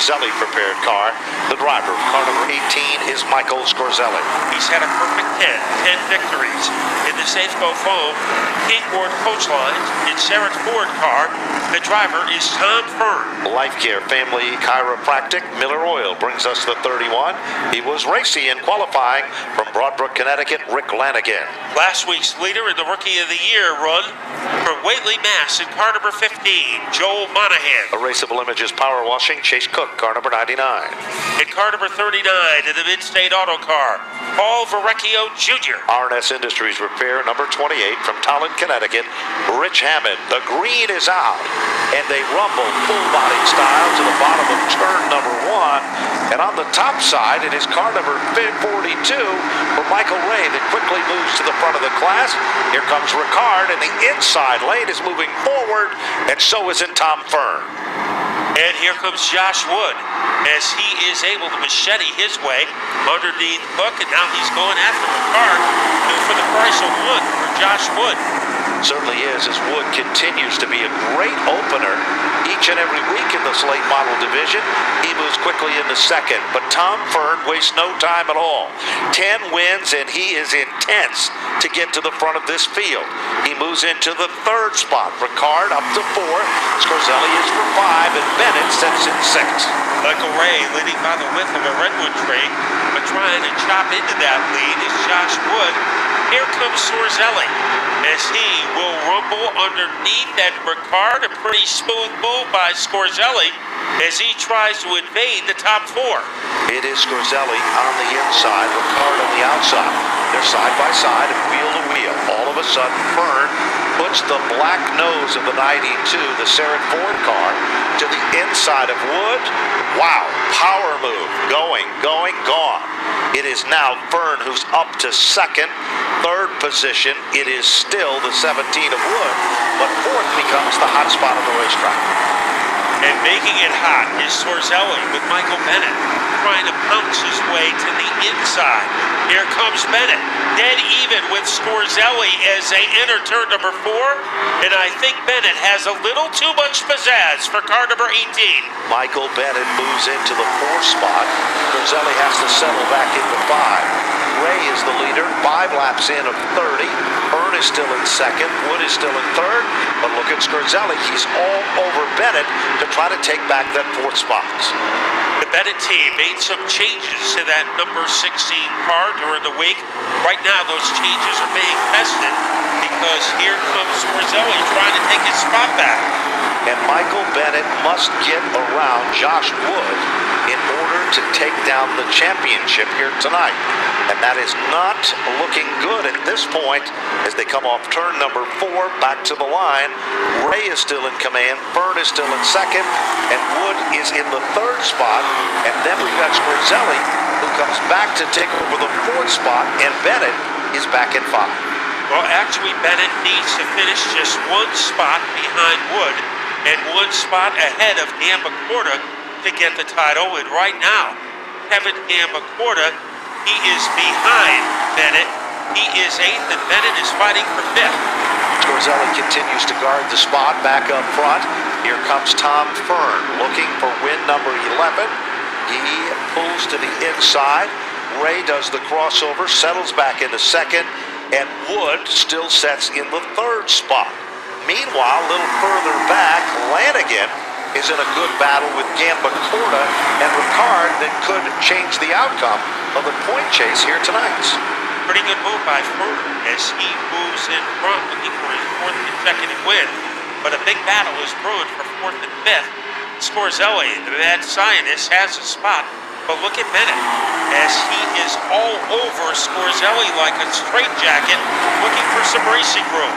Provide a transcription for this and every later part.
Scorzelli-prepared car. The driver of car number 18 is Michael Scorzelli. He's had a perfect 10 victories in the Safeco Foam Kingboard coach lines in Sarah Ford car. The driver is Tom Fern. Life Care Family Chiropractic Miller Oil brings us the 31. He was racing in qualifying from Broadbrook, Connecticut, Rick Lanigan. Last week's leader in the Rookie of the Year run from Whately, Mass. in car number 15, Joel Monahan. Erasable Images Power Washing, Chase Cook, car number 99. In car number 39 in the Mid-State Auto Car, Paul Verrecchio Jr. R&S Industries Repair, number 28 from Tallinn, Connecticut, Rich Hammond. The green is out, and they rumble full-body style to the bottom of turn number 1. And on the top side, it is car number 42 for Michael Ray that quickly moves to the front of the class. Here comes Ricard, and the inside lane is moving forward, and so is Tom Fern. And here comes Josh Wood as he is able to machete his way underneath Cook, and now he's going after Ricard. 2 for the price of 1 for Josh Wood. Certainly is, as Wood continues to be a great opener each and every week in this late model division. He moves quickly into second, but Tom Fern wastes no time at all. 10 wins, and he is intense to get to the front of this field. He moves into the 3rd spot. Ricard up to 4th. Scorzelli is for 5, and Bennett sets in 6th. Michael Ray leading by the width of a redwood tree, but trying to chop into that lead is Josh Wood. Here comes Scorzelli as he will rumble underneath that Ricard. A pretty smooth move by Scorzelli as he tries to invade the top 4. It is Scorzelli on the inside, Ricard on the outside. They're side by side and wheel to wheel. All of a sudden, Fern puts the black nose of the 92, the Sarah Ford car, to the inside of Wood. Wow, power move, going, gone. It is now Fern who's up to 2nd. 3rd position, it is still the 17 of Wood, but 4th becomes the hot spot of the racetrack. And making it hot is Scorzelli with Michael Bennett trying to pounce his way to the inside. Here comes Bennett, dead even with Scorzelli as they enter turn number 4. And I think Bennett has a little too much pizzazz for car number 18. Michael Bennett moves into the 4th spot. Scorzelli has to settle back into 5. Ray is the leader, 5 laps in of 30. Fern is still in 2nd. Wood is still in 3rd. But look at Scorzelli. He's all over Bennett to try to take back that 4th spot. The Bennett team made some changes to that number 16 car during the week. Right now, those changes are being tested because here comes Scorzelli trying to take his spot back. And Michael Bennett must get around Josh Wood in order to take down the championship here tonight. And that is not looking good at this point as they come off turn number 4 back to the line. Ray is still in command, Fern is still in 2nd, and Wood is in the 3rd spot. And then we've got Scorzelli who comes back to take over the 4th spot, and Bennett is back in 5. Well, actually, Bennett needs to finish just 1 spot behind Wood and 1 spot ahead of Gambacorta to get the title. And right now, Kevin Gambacorta, he is behind Bennett. He is 8th, and Bennett is fighting for 5th. Scorzelli continues to guard the spot back up front. Here comes Tom Fern looking for win number 11. He pulls to the inside. Ray does the crossover, settles back into 2nd, and Wood still sets in the 3rd spot. Meanwhile, a little further back, Lanigan is in a good battle with Gambacorta and Ricard that could change the outcome of the point chase here tonight. Pretty good move by Fern as he moves in front looking for his 4th consecutive win. But a big battle is brewed for 4th and 5th. Scorzelli, the mad scientist, has a spot. But look at Bennett as he is all over Scorzelli like a straitjacket looking for some racing room.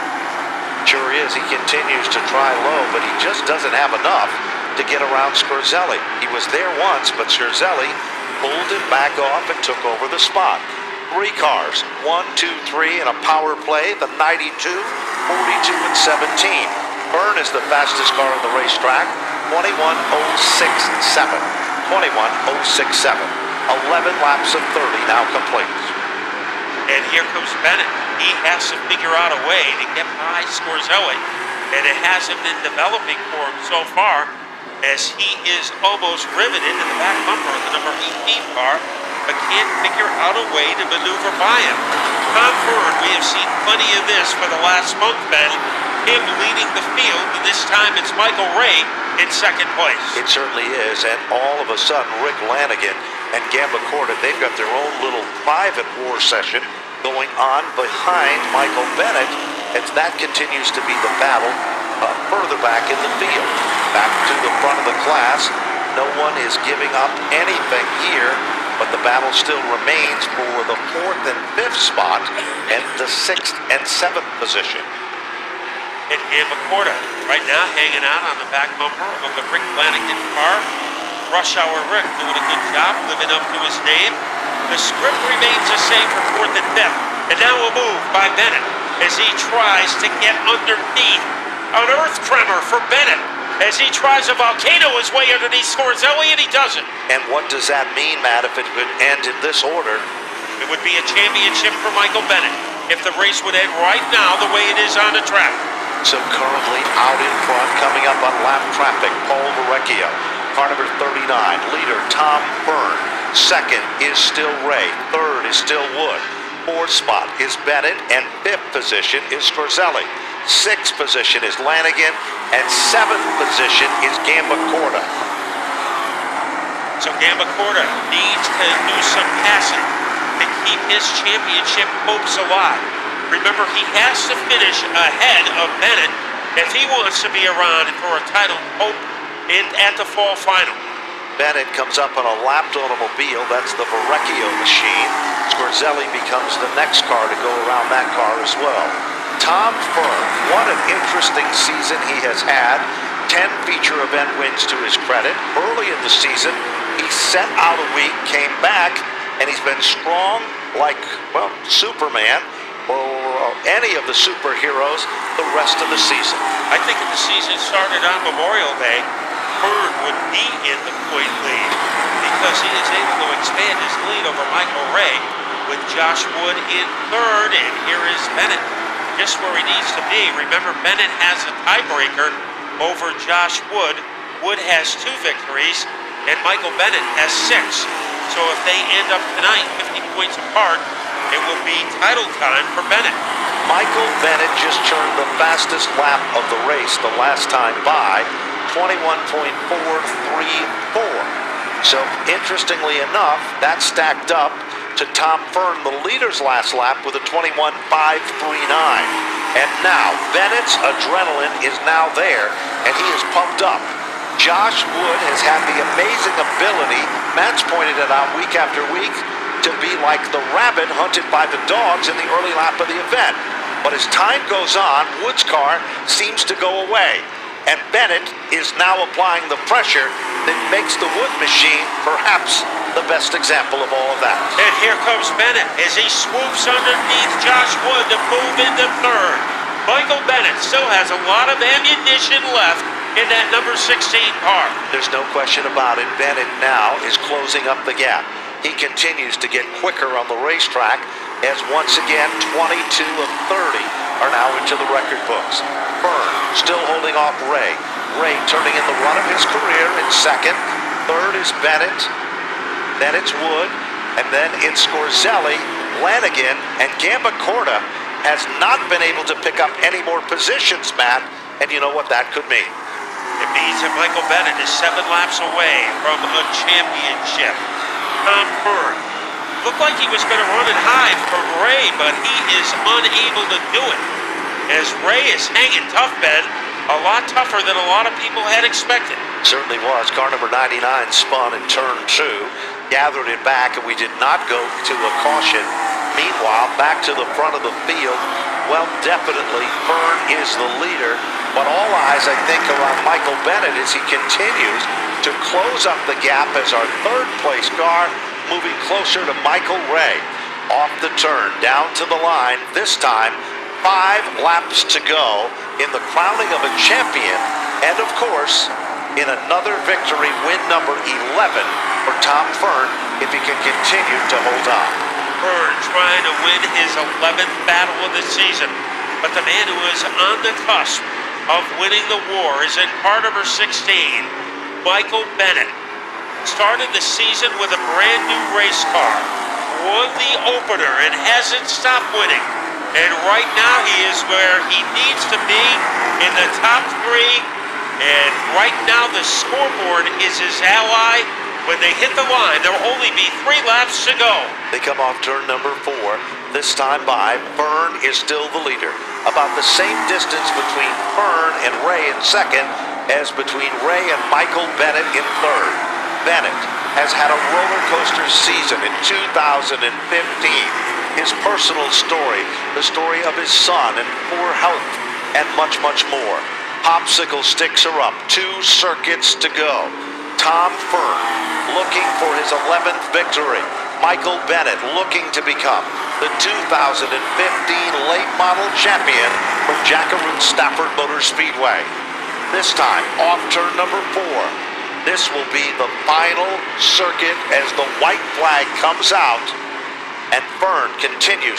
Sure is. He continues to try low, but he just doesn't have enough to get around Scorzelli. He was there once, but Scorzelli pulled him back off and took over the spot. 3 cars, 1, 2, 3, and a power play, the 92, 42, and 17. Fern is the fastest car on the racetrack, 21.067. 21.067. 11 laps of 30 now complete. And here comes Bennett. He has to figure out a way to get by Scorzelli, and it hasn't been developing for him so far. as he is almost riveted in the back bumper of the number 18 car, but can't figure out a way to maneuver by him. Tom Ford, we have seen plenty of this for the last month, Ben. Him leading the field, and this time it's Michael Ray in second place. It certainly is, and all of a sudden, Rick Lanigan and Gamba Corda, they've got their own little private war session going on behind Michael Bennett, as that continues to be the battle further back in the field. Back to the front of the class, no one is giving up anything here, but the battle still remains for the 4th and 5th spot and the 6th and 7th position. And Gamba Corda right now hanging out on the back bumper of the Rick Lanigan car. Rush Hour Rick doing a good job living up to his name. The script remains the same for 4th and 5th. And now a move by Bennett as he tries to get underneath. An earth tremor for Bennett as he tries to volcano his way underneath Scorzelli, and he doesn't. And what does that mean, Matt, if it could end in this order? It would be a championship for Michael Bennett if the race would end right now the way it is on the track. So currently out in front, coming up on lap traffic, Paul Verrecchio. Car number 39, leader Tom Byrne. Second is still Ray. Third is still Wood. Fourth spot is Bennett, and 5th position is Scorzelli. 6th position is Lanigan, and 7th position is Gamba Corda. So Gamba Corda needs to do some passing to keep his championship hopes alive. Remember, he has to finish ahead of Bennett if he wants to be around for a title hope at the fall final. Bennett comes up on a lapped automobile. That's the Verrecchio machine. Scorzelli becomes the next car to go around that car as well. Tom Fern, what an interesting season he has had. 10 feature event wins to his credit. Early in the season, he set out a week, came back, and he's been strong like, well, Superman, or any of the superheroes the rest of the season. I think if the season started on Memorial Day, Fern would be in the point lead because he is able to expand his lead over Michael Ray with Josh Wood in third, and here is Bennett just where he needs to be. Remember, Bennett has a tiebreaker over Josh Wood. Wood has 2 victories, and Michael Bennett has 6. So if they end up tonight 50 points apart, it will be title time for Bennett. Michael Bennett just turned the fastest lap of the race the last time by, 21.434. So interestingly enough, that stacked up to Tom Fern, the leader's last lap, with a 21.539. And now Bennett's adrenaline is now there, and he is pumped up. Josh Wood has had the amazing ability, Matt's pointed it out week after week, to be like the rabbit hunted by the dogs in the early lap of the event. But as time goes on, Wood's car seems to go away, and Bennett is now applying the pressure that makes the Wood machine perhaps the best example of all of that. And here comes Bennett as he swoops underneath Josh Wood to move into third. Michael Bennett still has a lot of ammunition left in that number 16 car. There's no question about it. Bennett now is closing up the gap. He continues to get quicker on the racetrack as once again 22 of 30 are now into the record books. Byrne still holding off Ray. Ray turning in the run of his career in second. Third is Bennett. Then it's Wood. And then it's Scorzelli, Lanigan, and Gamba Corda has not been able to pick up any more positions, Matt. And you know what that could mean. It means that Michael Bennett is 7 laps away from a championship. Tom Fern looked like he was going to run and hide from Ray, but he is unable to do it. As Ray is hanging tough, Ben, a lot tougher than a lot of people had expected. Certainly was. Car number 99 spun in turn 2, gathered it back, and we did not go to a caution. Meanwhile, back to the front of the field, well, definitely Fern is the leader, but all eyes, I think, are on Michael Bennett as he continues to close up the gap as our third place car moving closer to Michael Ray. Off the turn, down to the line, this time 5 laps to go in the crowning of a champion, and of course, in another victory, win number 11 for Tom Fern if he can continue to hold on. Fern trying to win his 11th battle of the season, but the man who is on the cusp of winning the war is in car number 16, Michael Bennett started the season with a brand new race car, won the opener and hasn't stopped winning. And right now he is where he needs to be, in the top three. And right now the scoreboard is his ally. When they hit the line, there will only be 3 laps to go. They come off turn number 4. This time by, Fern is still the leader. About the same distance between Fern and Ray in second as between Ray and Michael Bennett in third. Bennett has had a roller coaster season in 2015. His personal story, the story of his son and poor health, and much, much more. Popsicle sticks are up. 2 circuits to go. Tom Fern looking for his 11th victory. Michael Bennett looking to become the 2015 late model champion from Jackaroo Stafford Motor Speedway. This time off turn number 4. This will be the final circuit as the white flag comes out and Fern continues